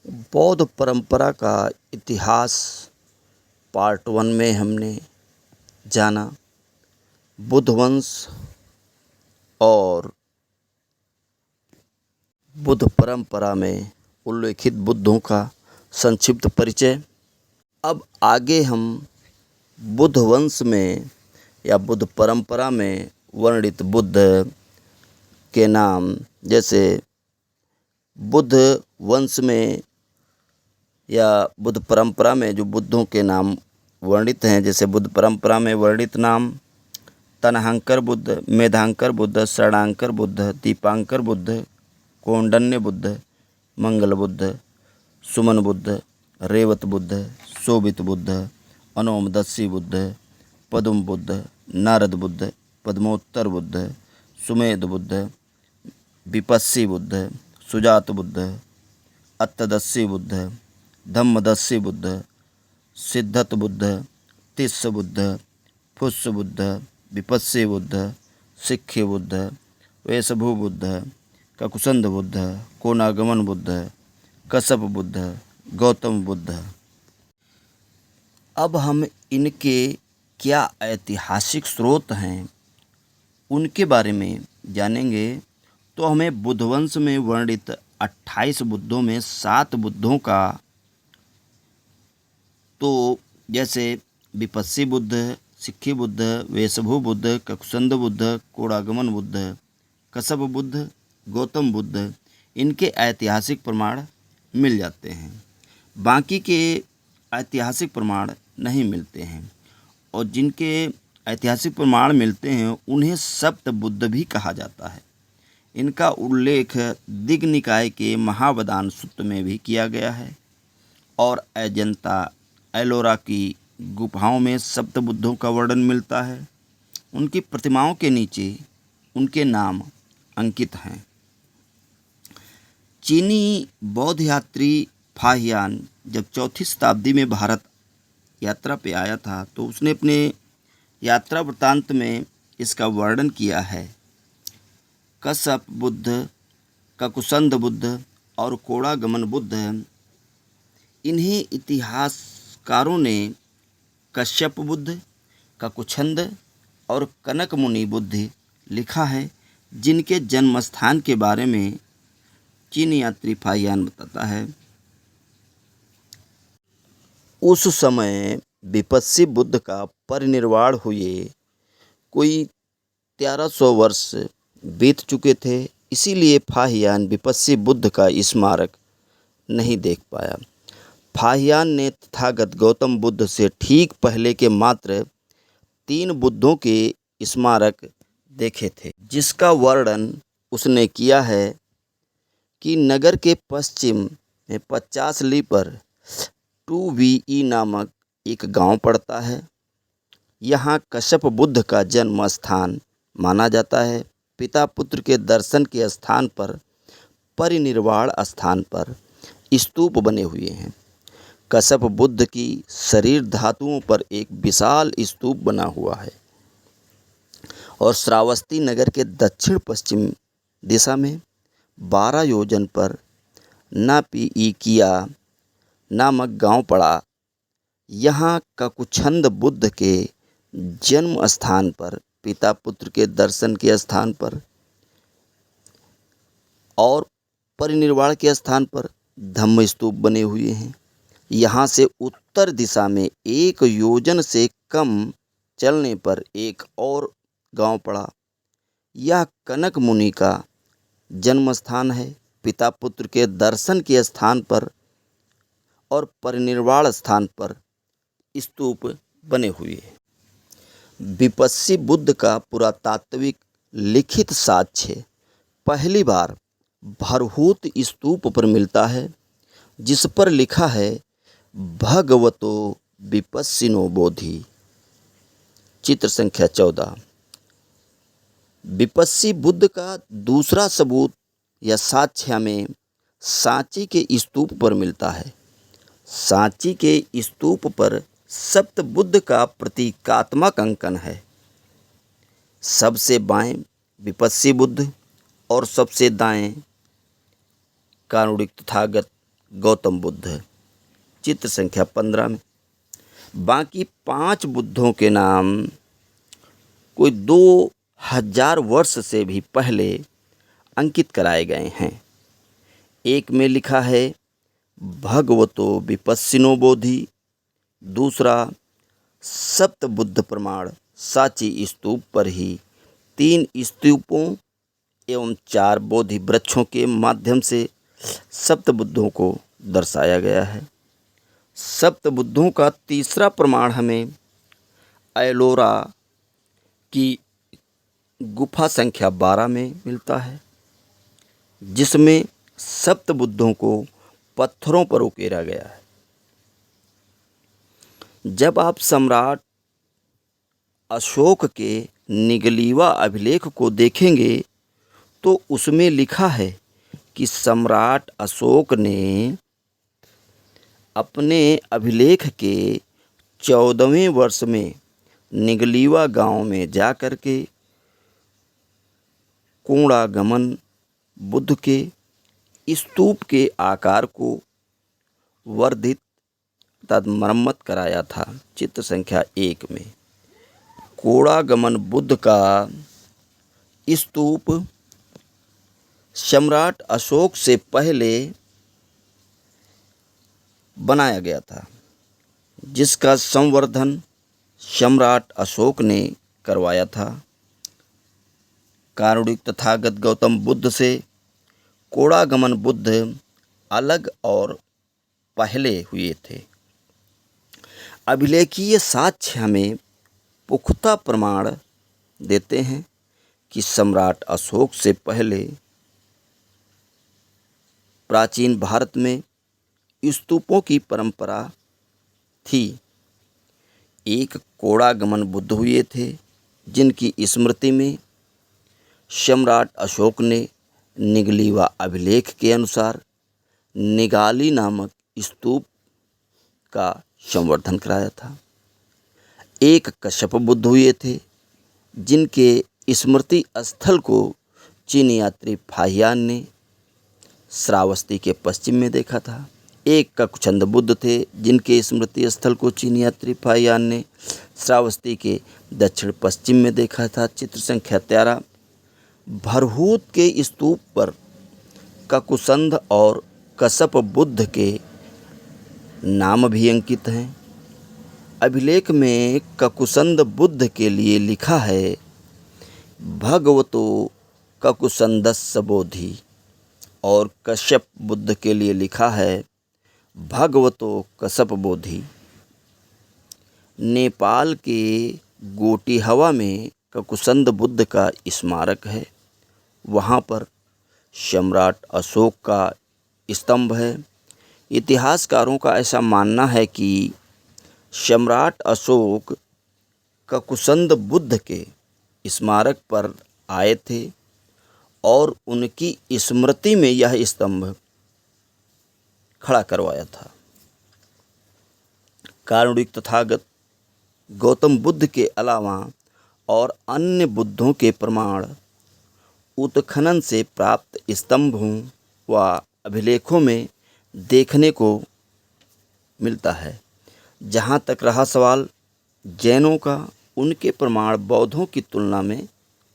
बौद्ध परंपरा का इतिहास पार्ट 1 में हमने जाना। बुद्ध वंश और बुद्ध परंपरा में उल्लेखित बुद्धों का संक्षिप्त परिचय। अब आगे हम बुद्ध वंश में या बुद्ध परंपरा में वर्णित बुद्ध के नाम, जैसे बुद्ध वंश में या बुद्ध परंपरा में जो बुद्धों के नाम वर्णित हैं, जैसे बुद्ध परंपरा में वर्णित नाम तनहंकर बुद्ध, मेधांकर बुद्ध, शरणांकर बुद्ध, दीपांकर बुद्ध, कौंडन्य बुद्ध, मंगल बुद्ध, सुमन बुद्ध, रेवत बुद्ध, शोभित बुद्ध, अनोमदस्सी बुद्ध, पद्म बुद्ध, नारद बुद्ध, पद्मोत्तर बुद्ध, सुमेध बुद्ध, विपस्सी बुद्ध, सुजात बुद्ध, अत्तदस्सी बुद्ध, धम्मदस्सी बुद्ध, सिद्धत बुद्ध, तिस्स बुद्ध, फुस्स बुद्ध, विपस्सी बुद्ध, सिक्खी बुद्ध, वेशभू बुद्ध, ककुसंद बुद्ध, कोनागमन बुद्ध, कश्यप बुद्ध, गौतम बुद्ध। अब हम इनके क्या ऐतिहासिक स्रोत हैं उनके बारे में जानेंगे। तो हमें बुद्ध वंश में वर्णित 28 बुद्धों में 7 बुद्धों का, तो जैसे विपस्सी बुद्ध, सिक्खी बुद्ध, वेशभू बुद्ध, ककुसंद बुद्ध, कोणागमन बुद्ध, कश्यप बुद्ध, गौतम बुद्ध, इनके ऐतिहासिक प्रमाण मिल जाते हैं। बाकी के ऐतिहासिक प्रमाण नहीं मिलते हैं, और जिनके ऐतिहासिक प्रमाण मिलते हैं उन्हें सप्त बुद्ध भी कहा जाता है। इनका उल्लेख दिग् निकाय के महावदान सूत्र में भी किया गया है, और अजंता एलोरा की गुफाओं में सप्त बुद्धों का वर्णन मिलता है। उनकी प्रतिमाओं के नीचे उनके नाम अंकित हैं। चीनी बौद्ध यात्री फाहियान जब 4वीं शताब्दी में भारत यात्रा पे आया था, तो उसने अपने यात्रा वृत्तांत में इसका वर्णन किया है। कश्यप बुद्ध, ककुसंद बुद्ध और कोणागमन बुद्ध, इन्हें इतिहासकारों ने कश्यप बुद्ध, ककुछंद और कनक मुनि बुद्ध लिखा है, जिनके जन्म स्थान के बारे में चीनी यात्री फाहियान बताता है। उस समय विपस्सी बुद्ध का परिनिर्वाण हुए कोई 1300 वर्ष बीत चुके थे, इसीलिए फाहियान विपस्सी बुद्ध का स्मारक नहीं देख पाया। फाहियान ने तथागत गौतम बुद्ध से ठीक पहले के मात्र 3 बुद्धों के स्मारक देखे थे, जिसका वर्णन उसने किया है कि नगर के पश्चिम में 50 ली पर 2VE नामक एक गांव पड़ता है। यहाँ कश्यप बुद्ध का जन्म स्थान माना जाता है। पिता पुत्र के दर्शन के स्थान पर, परिनिर्वाण स्थान पर स्तूप बने हुए हैं। कश्यप बुद्ध की शरीर धातुओं पर एक विशाल स्तूप बना हुआ है, और श्रावस्ती नगर के दक्षिण पश्चिम दिशा में 12 योजन पर नापिईकिया नामक गांव पड़ा। यहाँ ककुछंद बुद्ध के जन्म स्थान पर, पिता पुत्र के दर्शन के स्थान पर और परिनिर्वाण के स्थान पर धम्म स्तूप बने हुए हैं। यहाँ से उत्तर दिशा में 1 योजन से कम चलने पर एक और गांव पड़ा। यह कनक मुनि का जन्म स्थान है। पिता पुत्र के दर्शन के स्थान पर और परिनिर्वाण स्थान पर स्तूप बने हुए हैं। विपस्सी बुद्ध का पुरातात्विक लिखित साक्ष्य पहली बार भरहूत स्तूप पर मिलता है, जिस पर लिखा है भगवतो विपस्सिनो बोधि, चित्र संख्या 14। विपस्सी बुद्ध का दूसरा सबूत या साक्ष्य हमें सांची के स्तूप पर मिलता है। सांची के स्तूप पर सप्त बुद्ध का प्रतीकात्मक अंकन है। सबसे बाएं विपस्सी बुद्ध और सबसे दाएं कारुणिक तथागत गौतम बुद्ध, चित्र संख्या 15 में। बाकी 5 बुद्धों के नाम कोई 2000 वर्ष से भी पहले अंकित कराए गए हैं। एक में लिखा है भगवतो विपस्सिनो बोधि, दूसरा सप्त बुद्ध प्रमाण सांची स्तूप पर ही 3 स्तूपों एवं 4 बोधि वृक्षों के माध्यम से सप्त बुद्धों को दर्शाया गया है। सप्त बुद्धों का तीसरा प्रमाण हमें एलोरा की गुफा संख्या 12 में मिलता है, जिसमें सप्त बुद्धों को पत्थरों पर उकेरा गया है। जब आप सम्राट अशोक के निगलीवा अभिलेख को देखेंगे तो उसमें लिखा है कि सम्राट अशोक ने अपने अभिलेख के 14वें वर्ष में निगलीवा गांव में जाकर के कोणागमन बुद्ध के स्तूप के आकार को वर्धित तथा मरम्मत कराया था। चित्र संख्या 1 में कोणागमन बुद्ध का स्तूप सम्राट अशोक से पहले बनाया गया था, जिसका संवर्धन सम्राट अशोक ने करवाया था। कारुणिक तथागत गौतम बुद्ध से कोणागमन बुद्ध अलग और पहले हुए थे। अभिलेखीय साक्ष्य हमें पुख्ता प्रमाण देते हैं कि सम्राट अशोक से पहले प्राचीन भारत में स्तूपों की परंपरा थी। एक कोणागमन बुद्ध हुए थे, जिनकी स्मृति में सम्राट अशोक ने निगलीवा अभिलेख के अनुसार निगाली नामक स्तूप का संवर्धन कराया था। एक कश्यप बुद्ध हुए थे, जिनके स्मृति स्थल को चीनी यात्री फाहियान ने श्रावस्ती के पश्चिम में देखा था। एक ककुछंद बुद्ध थे, जिनके स्मृति स्थल को चीनी यात्री फाहियान ने श्रावस्ती के दक्षिण पश्चिम में देखा था। चित्र संख्या 13। भरहूत के स्तूप पर ककुसंध और कश्यप बुद्ध के नाम भी अंकित हैं। अभिलेख में ककुसंध बुद्ध के लिए लिखा है भगवतो ककुसंदस्य बोधि, और कश्यप बुद्ध के लिए लिखा है भगवतो कश्यप बोधि। नेपाल के गोटिहवा में ककुसंध बुद्ध का स्मारक है। वहाँ पर सम्राट अशोक का स्तंभ है। इतिहासकारों का ऐसा मानना है कि सम्राट अशोक ककुसंध बुद्ध के स्मारक पर आए थे और उनकी स्मृति में यह स्तंभ खड़ा करवाया था। कारुणिक तथागत गौतम बुद्ध के अलावा और अन्य बुद्धों के प्रमाण उत्खनन से प्राप्त स्तंभों व अभिलेखों में देखने को मिलता है। जहाँ तक रहा सवाल जैनों का, उनके प्रमाण बौद्धों की तुलना में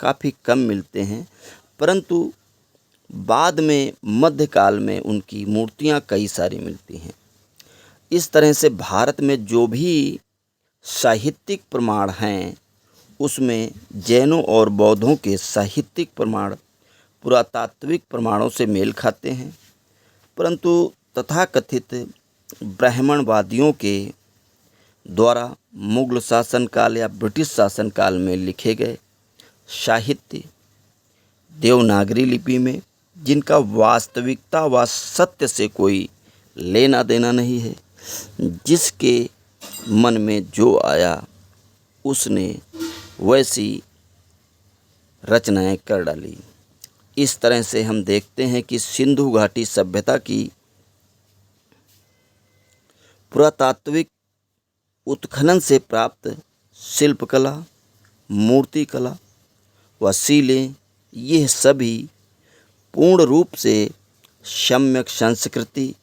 काफ़ी कम मिलते हैं, परंतु बाद में मध्यकाल में उनकी मूर्तियाँ कई सारी मिलती हैं। इस तरह से भारत में जो भी साहित्यिक प्रमाण हैं, उसमें जैनों और बौद्धों के साहित्यिक प्रमाण पुरातात्विक प्रमाणों से मेल खाते हैं, परंतु तथाकथित ब्राह्मणवादियों के द्वारा मुगल शासनकाल या ब्रिटिश शासनकाल में लिखे गए साहित्य देवनागरी लिपि में, जिनका वास्तविकता व सत्य से कोई लेना देना नहीं है, जिसके मन में जो आया उसने वैसी रचनाएं कर डाली। इस तरह से हम देखते हैं कि सिंधु घाटी सभ्यता की पुरातात्विक उत्खनन से प्राप्त शिल्पकला, मूर्तिकला व शिलें, ये सभी पूर्ण रूप से सम्यक संस्कृति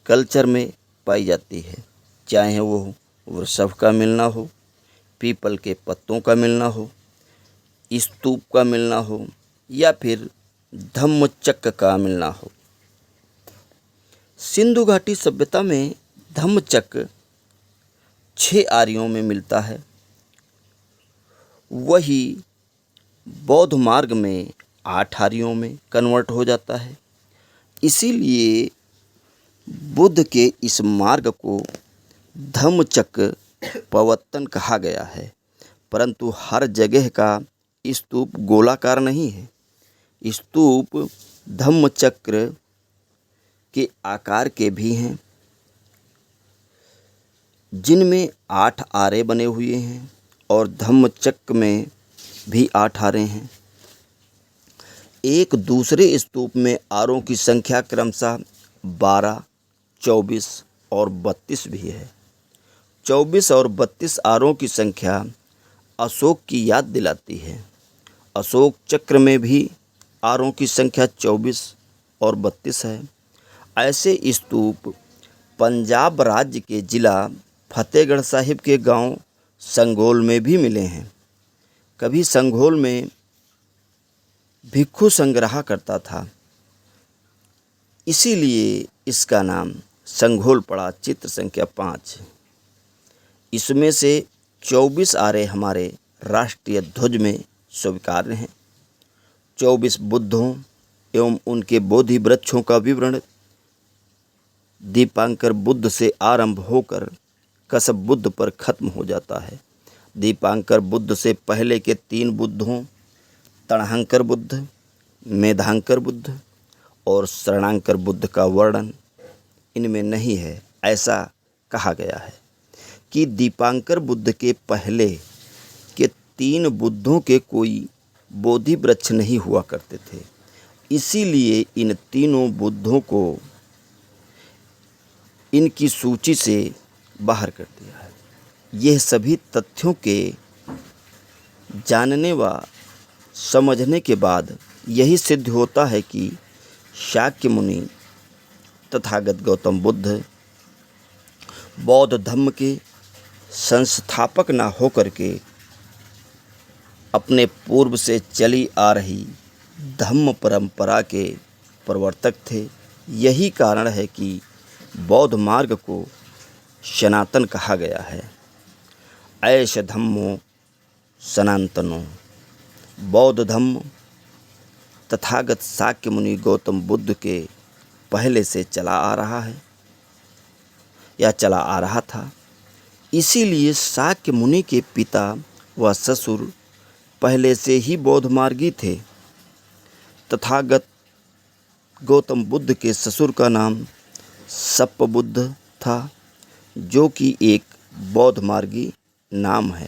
कल्चर में पाई जाती है, चाहे वो वृषभ का मिलना हो, पीपल के पत्तों का मिलना हो, स्तूप का मिलना हो या फिर धम्मचक्र का मिलना हो। सिंधु घाटी सभ्यता में धम्मचक्र 6 आर्यों में मिलता है, वही बौद्ध मार्ग में 8 आर्यों में कन्वर्ट हो जाता है। इसीलिए बुद्ध के इस मार्ग को धम्मचक्र प्रवर्तन कहा गया है। परंतु हर जगह का स्तूप गोलाकार नहीं है। स्तूप धम्मचक्र के आकार के भी हैं, जिनमें 8 आरे बने हुए हैं और धम्मचक्र में भी 8 आरे हैं। एक दूसरे स्तूप में आरों की संख्या क्रमशः 12, 24 और 32 भी है। 24 और 32 आरों की संख्या अशोक की याद दिलाती है। अशोक चक्र में भी आरों की संख्या 24 और 32 है। ऐसे स्तूप पंजाब राज्य के ज़िला फतेहगढ़ साहिब के गांव संघोल में भी मिले हैं। कभी संघोल में भिक्षु संघ रहा करता था, इसीलिए इसका नाम संघोल पड़ा। चित्र संख्या 5। इसमें से 24 आरे हमारे राष्ट्रीय ध्वज में स्वीकार्य हैं। 24 बुद्धों एवं उनके बोधि वृक्षों का विवरण दीपांकर बुद्ध से आरंभ होकर कश्यप बुद्ध पर खत्म हो जाता है। दीपांकर बुद्ध से पहले के 3 बुद्धों तणहांकर बुद्ध, मेधांकर बुद्ध और शरणांकर बुद्ध का वर्णन इनमें नहीं है। ऐसा कहा गया है कि दीपांकर बुद्ध के पहले के 3 बुद्धों के कोई बोधि वृक्ष नहीं हुआ करते थे, इसीलिए इन तीनों बुद्धों को इनकी सूची से बाहर कर दिया है। यह सभी तथ्यों के जानने व समझने के बाद यही सिद्ध होता है कि शाक्य मुनि तथागत गौतम बुद्ध बौद्ध धर्म के संस्थापक न होकर के अपने पूर्व से चली आ रही धम्म परंपरा के प्रवर्तक थे। यही कारण है कि बौद्ध मार्ग को सनातन कहा गया है। ऐश धम्मो सनातनो। बौद्ध धम्म तथागत शाक्य मुनि गौतम बुद्ध के पहले से चला आ रहा है या चला आ रहा था। इसीलिए शाक्य मुनि के पिता व ससुर पहले से ही बौद्ध मार्गी थे। तथागत गौतम बुद्ध के ससुर का नाम सप्पबुद्ध था, जो कि एक बौद्ध मार्गी नाम है।